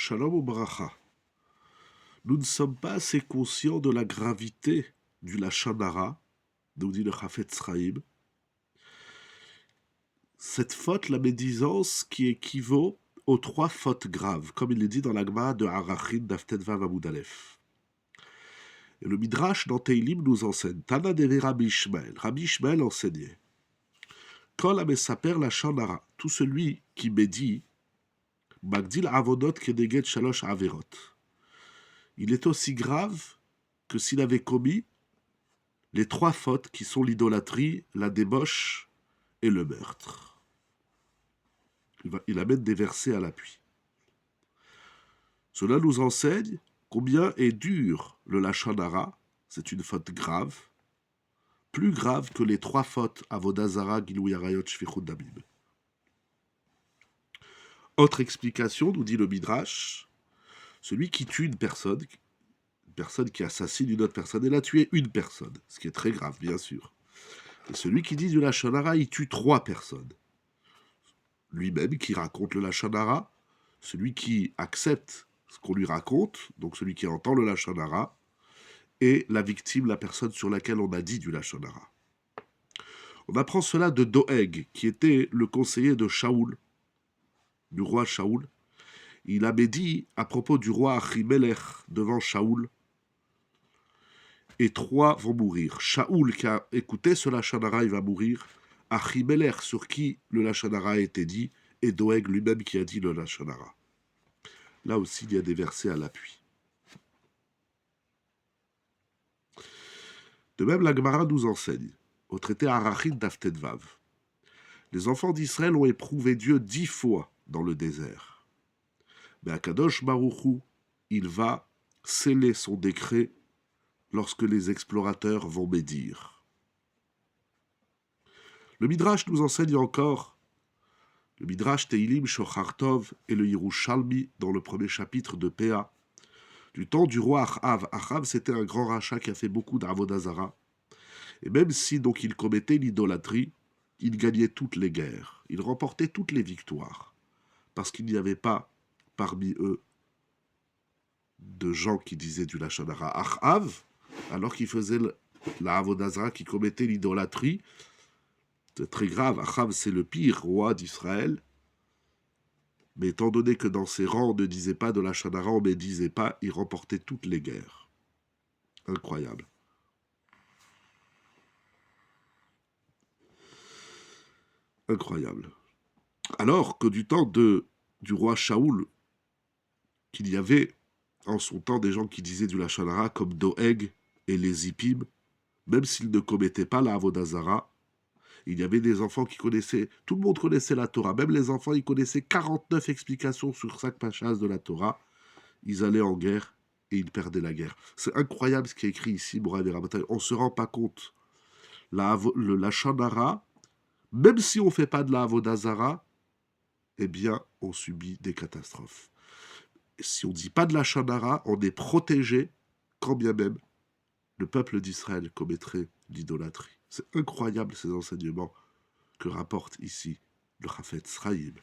Shalom ou bracha. Nous ne sommes pas assez conscients de la gravité du lachon hara, nous dit le Chafetz Chaim. Cette faute, la médisance, qui équivaut aux 3 fautes graves, comme il est dit dans la Gemara de Arachin d'Aftet Vav Amud Aleph. Et le Midrash dans Teilim nous enseigne. Tana deve Rabbi Ishmael. Rabbi Ishmael enseignait. Kol hamesaper lachon hara. Tout celui qui médit, Magdil avonot keneged shalosh averot. Il est aussi grave que s'il avait commis les 3 fautes qui sont l'idolâtrie, la débauche et le meurtre. Il amène des versets à l'appui. Cela nous enseigne combien est dur le lachon hara. C'est une faute grave, plus grave que les 3 fautes avodah zara, gilui arayot, shfichut damim. Autre explication, nous dit le Midrash, celui qui tue une personne qui assassine une autre personne, elle a tué une personne, ce qui est très grave, bien sûr. Et celui qui dit du lachon hara, il tue 3 personnes. Lui-même qui raconte le lachon hara, celui qui accepte ce qu'on lui raconte, donc celui qui entend le lachon hara, et la victime, la personne sur laquelle on a dit du lachon hara. On apprend cela de Doeg, qui était le conseiller de Shaoul, du roi Shaoul. Il avait dit à propos du roi Achimelech devant Shaoul, et 3 vont mourir. Shaoul qui a écouté ce lachon hara, il va mourir. Achimelech sur qui le lachon hara a été dit, et Doeg lui-même qui a dit le lachon hara. Là aussi, il y a des versets à l'appui. De même, la Gemara nous enseigne, au traité Arachin d'Aftet Vav, les enfants d'Israël ont éprouvé Dieu 10 fois dans le désert. Mais Akadosh Baruch Hu, il va sceller son décret lorsque les explorateurs vont médire. Le Midrash nous enseigne encore, le Midrash Teilim Shochartov et le Yerushalmi dans le premier chapitre de Péa, du temps du roi Achav. Achav, c'était un grand rachat qui a fait beaucoup d'avodah zara. Et même si donc il commettait l'idolâtrie, il gagnait toutes les guerres. Il remportait toutes les victoires. Parce qu'il n'y avait pas parmi eux de gens qui disaient du lachon hara. Achav, alors qu'il faisait la avodah zara, qui commettait l'idolâtrie, c'est très grave. Achav, c'est le pire roi d'Israël. Mais étant donné que dans ses rangs, on ne disait pas de lachon hara, on ne disait pas, il remportait toutes les guerres. Incroyable. Incroyable. Alors que du temps du roi Shaoul, qu'il y avait en son temps des gens qui disaient du lachon hara comme Doeg et les Zipim, même s'ils ne commettaient pas la avodah zara, il y avait des enfants qui connaissaient, tout le monde connaissait la Torah, même les enfants, ils connaissaient 49 explications sur 5 pachas de la Torah. Ils allaient en guerre et ils perdaient la guerre. C'est incroyable ce qui est écrit ici, Morav et Rabotai. On ne se rend pas compte. Le lachon hara, même si on ne fait pas de la avodah zara, eh bien, on subit des catastrophes. Et si on ne dit pas de lachon hara, on est protégé, quand bien même le peuple d'Israël commettrait l'idolâtrie. C'est incroyable ces enseignements que rapporte ici le Chafetz Chaim.